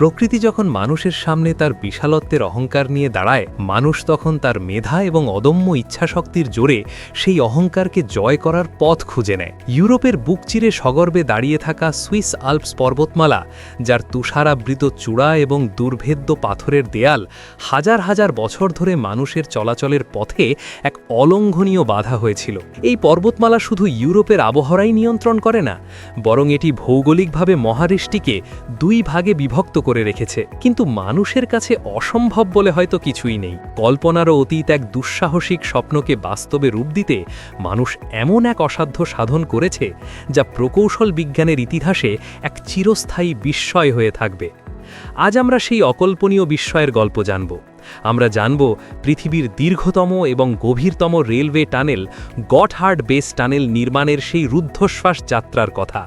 প্রকৃতি যখন মানুষের সামনে তার বিশালত্বের অহংকার নিয়ে দাঁড়ায়, মানুষ তখন তার মেধা এবং অদম্য ইচ্ছাশক্তির জোরে সেই অহংকারকে জয় করার পথ খুঁজে নেয়। ইউরোপের বুক চিরে সগর্বে দাঁড়িয়ে থাকা সুইস আল্পস পর্বতমালা, যার তুষারাবৃত চূড়া এবং দুর্ভেদ্য পাথরের দেয়াল হাজার হাজার বছর ধরে মানুষের চলাচলের পথে এক অলঙ্ঘনীয় বাধা হয়েছিল। এই পর্বতমালা শুধু ইউরোপের আবহাওয়াই নিয়ন্ত্রণ করে না, বরং এটি ভৌগোলিকভাবে মহাদেশটিকে দুই ভাগে বিভক্ত করে রেখেছে। কিন্তু মানুষের কাছে অসম্ভব বলে হয়তো কিছুই নেই। কল্পনারও অতীত এক দুঃসাহসিক স্বপ্নকে বাস্তবে রূপ দিতে মানুষ এমন এক অসাধ্য সাধন করেছে, যা প্রকৌশল বিজ্ঞানের ইতিহাসে এক চিরস্থায়ী বিস্ময় হয়ে থাকবে। আজ আমরা সেই অকল্পনীয় বিস্ময়ের গল্প জানব। আমরা জানব পৃথিবীর দীর্ঘতম এবং গভীরতম রেলওয়ে টানেল গটহার্ড বেস টানেল নির্মাণের সেই রুদ্ধশ্বাস যাত্রার কথা,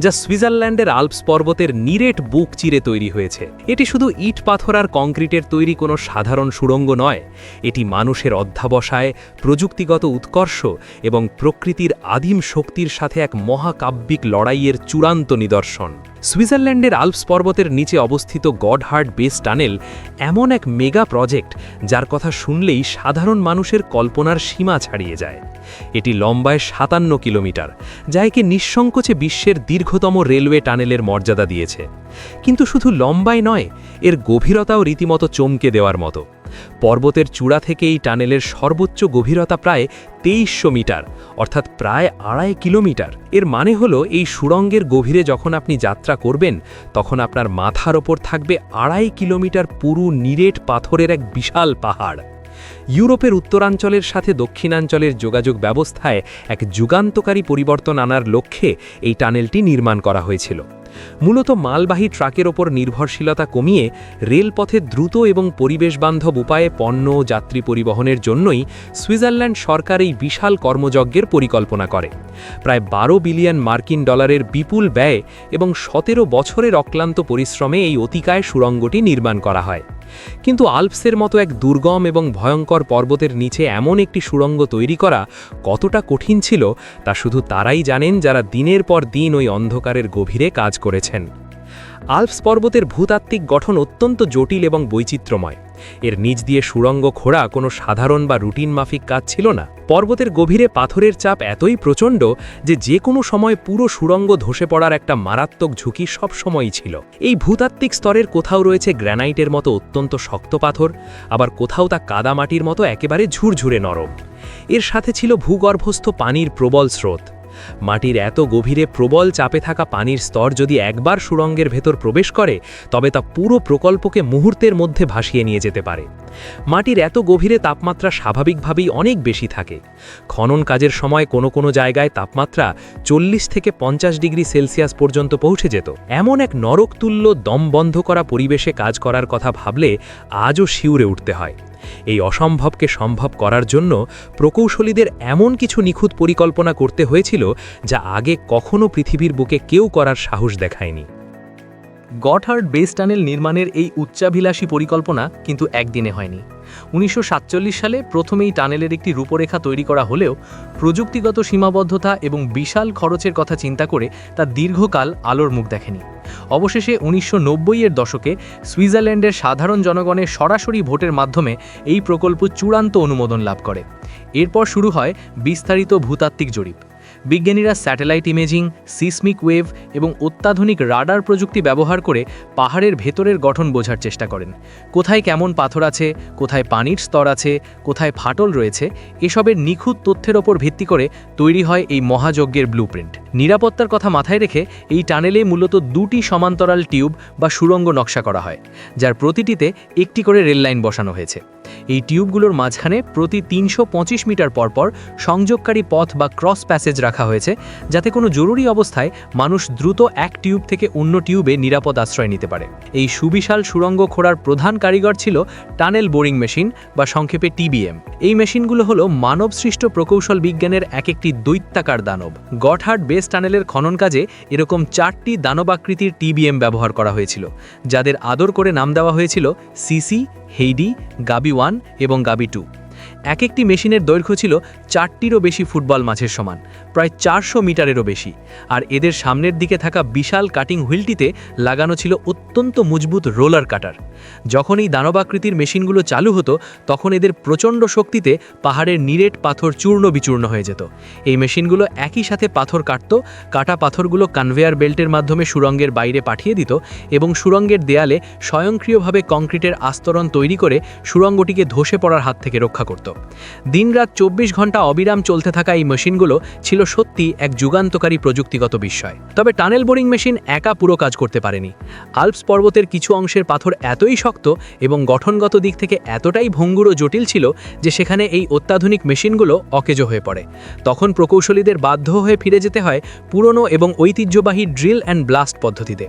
যা সুইজারল্যান্ডের আল্পস পর্বতের নিরেট বুক চিরে তৈরি হয়েছে। এটি শুধু ইট পাথর আর কংক্রিটের তৈরি কোনো সাধারণ সুড়ঙ্গ নয়, এটি মানুষের অধ্যাবসায়, প্রযুক্তিগত উৎকর্ষ এবং প্রকৃতির আদিম শক্তির সাথে এক মহাকাব্যিক লড়াইয়ের চূড়ান্ত নিদর্শন। সুইজারল্যান্ডের আল্পস পর্বতের নিচে অবস্থিত গটহার্ড বেস টানেল এমন এক মেগা প্রজেক্ট, যার কথা শুনলেই সাধারণ মানুষের কল্পনার সীমা ছাড়িয়ে যায়। এটি লম্বায় 57 কিলোমিটার, যা একে নিঃসংকোচে বিশ্বের দীর্ঘতম রেলওয়ে টানেলের মর্যাদা দিয়েছে। কিন্তু শুধু লম্বাই নয়, এর গভীরতাও রীতিমতো চমকে দেওয়ার মতো। পর্বতের চূড়া থেকে এই টানেলের সর্বোচ্চ গভীরতা প্রায় 2300 মিটার, অর্থাৎ প্রায় 2.5 কিলোমিটার। এর মানে হলো এই সুড়ঙ্গের গভীরে যখন আপনি যাত্রা করবেন, তখন আপনার মাথার ওপর থাকবে 2.5 কিলোমিটার পুরু নিরেট পাথরের এক বিশাল পাহাড়। ইউরোপের উত্তরাঞ্চলের সাথে দক্ষিণাঞ্চলের যোগাযোগ ব্যবস্থায় এক যুগান্তকারী পরিবর্তন আনার লক্ষ্যে এই টানেলটি নির্মাণ করা হয়েছিল। মূলত মালবাহী ট্রাকের ওপর নির্ভরশীলতা কমিয়ে রেলপথে দ্রুত এবং পরিবেশবান্ধব উপায়ে পণ্য ও যাত্রী পরিবহনের জন্যই সুইজারল্যান্ড সরকার এই বিশাল কর্মযজ্ঞের পরিকল্পনা করে। প্রায় 12 বিলিয়ন মার্কিন ডলারের বিপুল ব্যয় এবং 17 বছরের অক্লান্ত পরিশ্রমে এই অতিকায় সুড়ঙ্গটি নির্মাণ করা হয়। কিন্তু আল্পসের মতো এক দুর্গম এবং ভয়ঙ্কর পর্বতের নিচে এমন একটি সুড়ঙ্গ তৈরি করা কতটা কঠিন ছিল, তা শুধু তারাই জানেন যারা দিনের পর দিন ওই অন্ধকারের গভীরে কাজ করেছেন। আল্পস পর্বতের ভূতাত্ত্বিক গঠন অত্যন্ত জটিল এবং বৈচিত্র্যময়। এর নিচ দিয়ে সুড়ঙ্গ খোঁড়া কোনো সাধারণ বা রুটিন মাফিক কাজ ছিল না। পর্বতের গভীরে পাথরের চাপ এতই প্রচণ্ড যে কোনো সময় পুরো সুড়ঙ্গ ধসে পড়ার একটা মারাত্মক ঝুঁকি সবসময়ই ছিল। এই ভূতাত্ত্বিক স্তরের কোথাও রয়েছে গ্র্যানাইটের মতো অত্যন্ত শক্ত পাথর, আবার কোথাও তা কাদামাটির মতো একেবারে ঝুরঝুরে নরম। এর সাথে ছিল ভূগর্ভস্থ পানির প্রবল স্রোত। মাটির এত গভীরে প্রবল চাপে থাকা পানির স্তর যদি একবার সুড়ঙ্গের ভেতর প্রবেশ করে, তবে তা পুরো প্রকল্পকে মুহূর্তের মধ্যে ভাসিয়ে নিয়ে যেতে পারে। মাটির এত গভীরে তাপমাত্রা স্বাভাবিকভাবেই অনেক বেশি থাকে। খনন কাজের সময় কোনো জায়গায় তাপমাত্রা 40 থেকে 50 ডিগ্রি সেলসিয়াস পর্যন্ত পৌঁছে যেত। এমন এক নরকতুল্য দম বন্ধ করা পরিবেশে কাজ করার কথা ভাবলে আজও শিউরে উঠতে হয়। এই অসম্ভবকে সম্ভব করার জন্য প্রকৌশলীদের এমন কিছু নিখুঁত পরিকল্পনা করতে হয়েছিল, যা আগে কখনো পৃথিবীর বুকে কেউ করার সাহস দেখায়নি। গটহার্ড বেস টানেল নির্মাণের এই উচ্চাভিলাষী পরিকল্পনা কিন্তু একদিনে হয়নি। 1947 সালে প্রথমেই টানেলের একটি রূপরেখা তৈরি করা হলেও প্রযুক্তিগত সীমাবদ্ধতা এবং বিশাল খরচের কথা চিন্তা করে তা দীর্ঘকাল আলোর মুখ দেখেনি। অবশেষে 1990-এর দশকে সুইজারল্যান্ডের সাধারণ জনগণের সরাসরি ভোটের মাধ্যমে এই প্রকল্প চূড়ান্ত অনুমোদন লাভ করে। এরপর শুরু হয় বিস্তারিত ভূতাত্ত্বিক জরিপ। বিজ্ঞানীরা স্যাটেলাইট ইমেজিং, সিসমিক ওয়েভ এবং অত্যাধুনিক রাডার প্রযুক্তি ব্যবহার করে পাহাড়ের ভেতরের গঠন বোঝার চেষ্টা করেন। কোথায় কেমন পাথর আছে, কোথায় পানির স্তর আছে, কোথায় ফাটল রয়েছে, এসবের নিখুঁত তথ্যের ওপর ভিত্তি করে তৈরি হয় এই মহাযজ্ঞের ব্লুপ্রিন্ট। নিরাপত্তার কথা মাথায় রেখে এই টানেলে মূলত 2টি সমান্তরাল টিউব বা সুড়ঙ্গ নকশা করা হয়, যার প্রতিটিতে একটি করে রেললাইন বসানো হয়েছে। এই টিউবগুলোর মাঝখানে প্রতি 325 মিটার পরপর সংযোগকারী পথ বা ক্রস প্যাসেজ রাখা হয়েছে, যাতে কোনো জরুরি অবস্থায় মানুষ দ্রুত এক টিউব থেকে অন্য টিউবে নিরাপদ আশ্রয় নিতে পারে। এই সুবিশাল সুড়ঙ্গ খোঁড়ার প্রধান কারিগর ছিল টানেল বোরিং মেশিন বা সংক্ষেপে টিবিএম। এই মেশিনগুলো হলো মানবসৃষ্ট প্রকৌশল বিজ্ঞানের একটি দৈত্যাকার দানব। গটহার্ড বেস টানেলের খনন কাজে এরকম 4টি দানবাকৃতির টিবিএম ব্যবহার করা হয়েছিল, যাদের আদর করে নাম দেওয়া হয়েছিল সিসি, হেইডি, গাবি 1 এবং গাবি 2। এক একটি মেশিনের দৈর্ঘ্য ছিল 4টিরও বেশি ফুটবল মাঠের সমান, প্রায় 400 মিটারেরও বেশি, আর এদের সামনের দিকে থাকা বিশাল কাটিং হুইলটিতে লাগানো ছিল অত্যন্ত মজবুত রোলার কাটার। যখন এই দানবাকৃতির মেশিনগুলো চালু হতো তখন এদের প্রচণ্ড শক্তিতে পাহাড়ের নিরেট পাথর চূর্ণ বিচূর্ণ হয়ে যেত। এই মেশিনগুলো একই সাথে পাথর কাটা পাথরগুলো কনভেয়ার বেল্টের মাধ্যমে সুড়ঙ্গের বাইরে পাঠিয়ে দিত এবং সুড়ঙ্গের দেয়ালে স্বয়ংক্রিয়ভাবে কংক্রিটের আস্তরণ তৈরি করে সুড়ঙ্গটিকে ধসে পড়ার হাত থেকে রক্ষা করত। দিনরাত 24 ঘন্টা অবিরাম চলতে থাকা এই মেশিনগুলো ছিল সত্যি এক যুগান্তকারী প্রযুক্তিগত বিস্ময়। তবে টানেল বোরিং মেশিন একা পুরো কাজ করতে পারেনি। আল্পস পর্বতের কিছু অংশের পাথর এতই শক্ত এবং গঠনগত দিক থেকে এতটাই ভঙ্গুর ও জটিল ছিল যে সেখানে এই অত্যাধুনিক মেশিনগুলো অকেজো হয়ে পড়ে। তখন প্রকৌশলীদের বাধ্য হয়ে ফিরে যেতে হয় পুরনো এবং ঐতিহ্যবাহী ড্রিল অ্যান্ড ব্লাস্ট পদ্ধতিতে,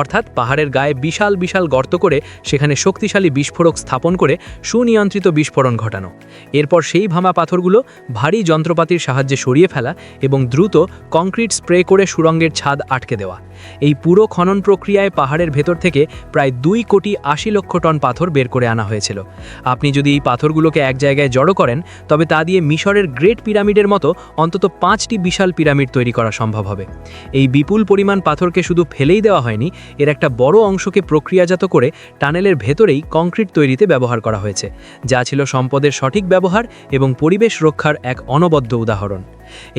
অর্থাৎ পাহাড়ের গায়ে বিশাল বিশাল গর্ত করে সেখানে শক্তিশালী বিস্ফোরক স্থাপন করে সুনিয়ন্ত্রিত বিস্ফোরণ ঘটানো। এরপর সেই ভাঙা পাথরগুলো ভারী যন্ত্রপাতির সাহায্যে সরিয়ে ফেলা এবং দ্রুত কংক্রিট স্প্রে করে সুড়ঙ্গের ছাদ আটকে দেওয়া। এই পুরো খনন প্রক্রিয়ায় পাহাড়ের ভেতর থেকে প্রায় 2,80,00,000 টন পাথর বের করে আনা হয়েছিল। আপনি যদি এই পাথরগুলোকে এক জায়গায় জড়ো করেন তবে তা দিয়ে মিশরের গ্রেট পিরামিডের মতো অন্তত 5টি বিশাল পিরামিড তৈরি করা সম্ভব হবে। এই বিপুল পরিমাণ পাথরকে শুধু ফেলেই দেওয়া হয়নি, এর একটা বড় অংশকে প্রক্রিয়াজাত করে টানেলের ভেতরেই কংক্রিট তৈরিতে ব্যবহার করা হয়েছে, যা ছিল সম্পদের সঠিক ব্যবহার এবং পরিবেশ রক্ষার এক অনবদ্য উদাহরণ।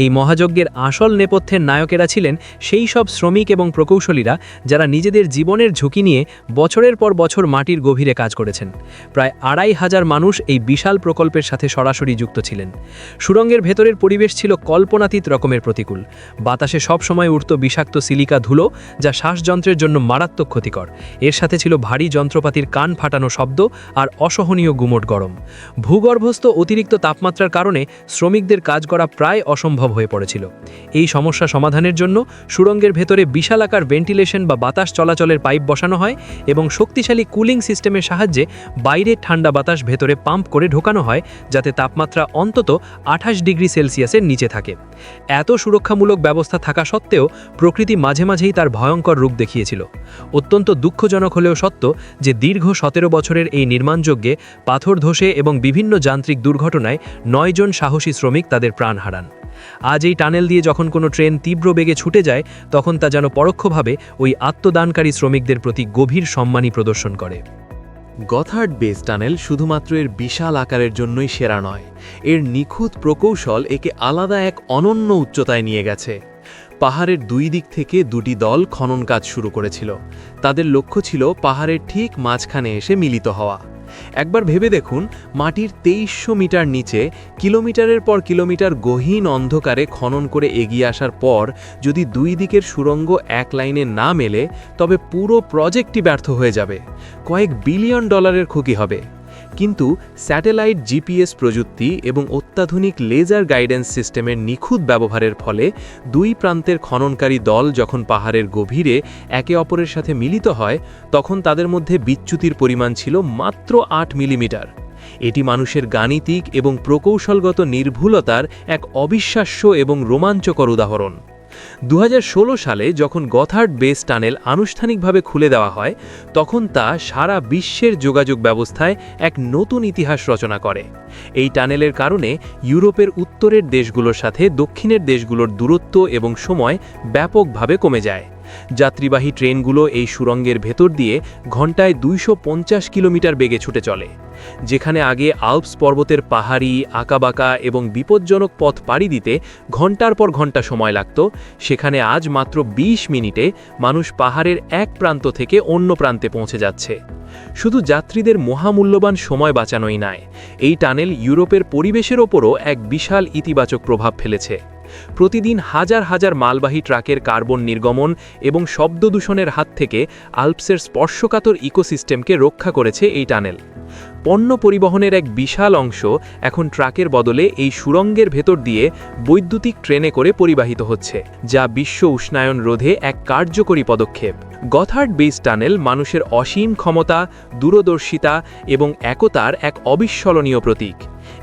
এই মহাযজ্ঞের আসল নেপথ্যের নায়কেরা ছিলেন সেই সব শ্রমিক এবং প্রকৌশলীরা যারা নিজেদের জীবনের ঝুঁকি নিয়ে বছরের পর বছর মাটির গভীরে কাজ করেছেন। প্রায় 2,500 মানুষ এই বিশাল প্রকল্পের সাথে সরাসরি যুক্ত ছিলেন। সুড়ঙ্গের ভেতরের পরিবেশ ছিল কল্পনাতীত রকমের প্রতিকূল। বাতাসে সবসময় উড়ত বিষাক্ত সিলিকা ধুলো, যা শ্বাসযন্ত্রের জন্য মারাত্মক ক্ষতিকর। এর সাথে ছিল ভারী যন্ত্রপাতির কান ফাটানো শব্দ আর অসহনীয় গুমোট গরম। ভূগর্ভস্থ অতিরিক্ত তাপমাত্রার কারণে শ্রমিকদের কাজ করা প্রায় অসম্ভব হয়ে পড়েছিল। এই সমস্যা সমাধানের জন্য সুড়ঙ্গের ভেতরে বিশালাকার ভেন্টিলেশন বা বাতাস চলাচলের পাইপ বসানো হয় এবং শক্তিশালী কুলিং সিস্টেমের সাহায্যে বাইরে ঠান্ডা বাতাস ভেতরে পাম্প করে ঢোকানো হয়, যাতে তাপমাত্রা অন্তত 28 ডিগ্রি সেলসিয়াসের নিচে থাকে। এত সুরক্ষামূলক ব্যবস্থা থাকা সত্ত্বেও প্রকৃতি মাঝে মাঝেই তার ভয়ঙ্কর রূপ দেখিয়েছিল। অত্যন্ত দুঃখজনক হলেও সত্য যে দীর্ঘ 17 বছরের এই নির্মাণযজ্ঞে পাথর ধসে এবং বিভিন্ন যান্ত্রিক দুর্ঘটনায় 9 জন সাহসী শ্রমিক তাদের প্রাণ হারান। আজ এই টানেল দিয়ে যখন কোনো ট্রেন তীব্র বেগে ছুটে যায় তখন তা যেন পরোক্ষভাবে ওই আত্মদানকারী শ্রমিকদের প্রতি গভীর সম্মানই প্রদর্শন করে। গথার্ড বেস টানেল শুধুমাত্র এর বিশাল আকারের জন্যই সেরা নয়, এর নিখুঁত প্রকৌশল একে আলাদা এক অনন্য উচ্চতায় নিয়ে গেছে। পাহাড়ের দুই দিক থেকে দুটি দল খনন কাজ শুরু করেছিল। তাদের লক্ষ্য ছিল পাহাড়ের ঠিক মাঝখানে এসে মিলিত হওয়া। একবার ভেবে দেখুন, মাটির 2300 মিটার নিচে কিলোমিটারের পর কিলোমিটার গহীন অন্ধকারে খনন করে এগিয়ে আসার পর যদি দুই দিকের সুড়ঙ্গ এক লাইনে না মেলে তবে পুরো প্রজেক্টই ব্যর্থ হয়ে যাবে, কয়েক বিলিয়ন ডলারের ক্ষতি হবে। কিন্তু স্যাটেলাইট জিপিএস প্রযুক্তি এবং অত্যাধুনিক লেজার গাইডেন্স সিস্টেমের নিখুঁত ব্যবহারের ফলে দুই প্রান্তের খননকারী দল যখন পাহাড়ের গভীরে একে অপরের সাথে মিলিত হয় তখন তাদের মধ্যে বিচ্যুতির পরিমাণ ছিল মাত্র 8 মিলিমিটার। এটি মানুষের গাণিতিক এবং প্রকৌশলগত নির্ভুলতার এক অবিশ্বাস্য এবং রোমাঞ্চকর উদাহরণ। 2016 সালে যখন গথার্ড বেস টানেল আনুষ্ঠানিকভাবে খুলে দেওয়া হয় তখন তা সারা বিশ্বের যোগাযোগ ব্যবস্থায় এক নতুন ইতিহাস রচনা করে। এই টানেলের কারণে ইউরোপের উত্তরের দেশগুলোর সাথে দক্ষিণের দেশগুলোর দূরত্ব এবং সময় ব্যাপকভাবে কমে যায়। যাত্রীবাহী ট্রেনগুলো এই সুড়ঙ্গের ভেতর দিয়ে ঘন্টায় 250 কিলোমিটার বেগে ছুটে চলে। যেখানে আগে আল্পস পর্বতের পাহাড়ি, আঁকাবাঁকা এবং বিপজ্জনক পথ পাড়ি দিতে ঘন্টার পর ঘন্টা সময় লাগত, সেখানে আজ মাত্র 20 মিনিটে মানুষ পাহাড়ের এক প্রান্ত থেকে অন্য প্রান্তে পৌঁছে যাচ্ছে। শুধু যাত্রীদের মহামূল্যবান সময় বাঁচানোই নয়, এই টানেল ইউরোপের পরিবেশের ওপরও এক বিশাল ইতিবাচক প্রভাব ফেলেছে। প্রতিদিন হাজার হাজার মালবাহী ট্রাকের কার্বন নির্গমন এবং শব্দ দূষণের হাত থেকে আল্পসের স্পর্শকাতর ইকোসিস্টেমকে রক্ষা করেছে এই টানেল। পণ্য পরিবহনের এক বিশাল অংশ এখন ট্রাকের বদলে এই সুড়ঙ্গের ভেতর দিয়ে বৈদ্যুতিক ট্রেনে করে পরিবাহিত হচ্ছে, যা বিশ্ব উষ্ণায়ন রোধে এক কার্যকরী পদক্ষেপ। গথার্ড বেস টানেল মানুষের অসীম ক্ষমতা, দূরদর্শিতা এবং একতার এক অবিস্মরণীয় প্রতীক।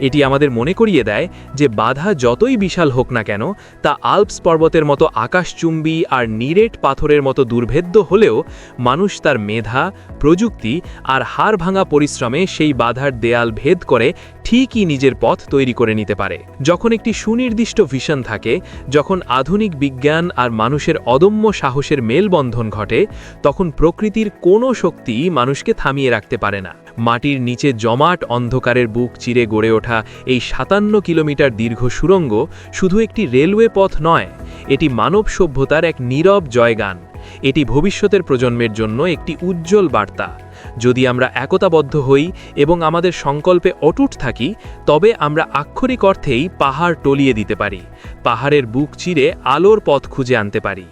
এটি আমাদের মনে করিয়ে দেয় যে বাধা যতই বিশাল হোক না কেন, তা আল্পস পর্বতের মতো আকাশচুম্বী আর নিরেট পাথরের মতো দুর্ভেদ্য হলেও মানুষ তার মেধা, প্রযুক্তি আর হাড় ভাঙা পরিশ্রমে সেই বাধার দেয়াল ভেদ করে ঠিকই নিজের পথ তৈরি করে নিতে পারে। যখন একটি সুনির্দিষ্ট ভিশন থাকে, যখন আধুনিক বিজ্ঞান আর মানুষের অদম্য সাহসের মেলবন্ধন ঘটে, তখন প্রকৃতির কোনো শক্তি মানুষকে থামিয়ে রাখতে পারে না। মাটির নিচে জমাট অন্ধকারের বুক চিরে গড়ে ওঠা এই 57 কিলোমিটার দীর্ঘ সুড়ঙ্গ শুধু একটি রেলওয়ে পথ নয়, এটি মানব সভ্যতার এক নীরব জয়গান। এটি ভবিষ্যতের প্রজন্মের জন্য একটি উজ্জ্বল বার্তা। যদি আমরা একতাবদ্ধ হই এবং আমাদের সংকল্পে অটুট থাকি, তবে আমরা আক্ষরিক অর্থেই পাহাড় টলিয়ে দিতে পারি, পাহাড়ের বুক চিরে আলোর পথ খুঁজে আনতে পারি।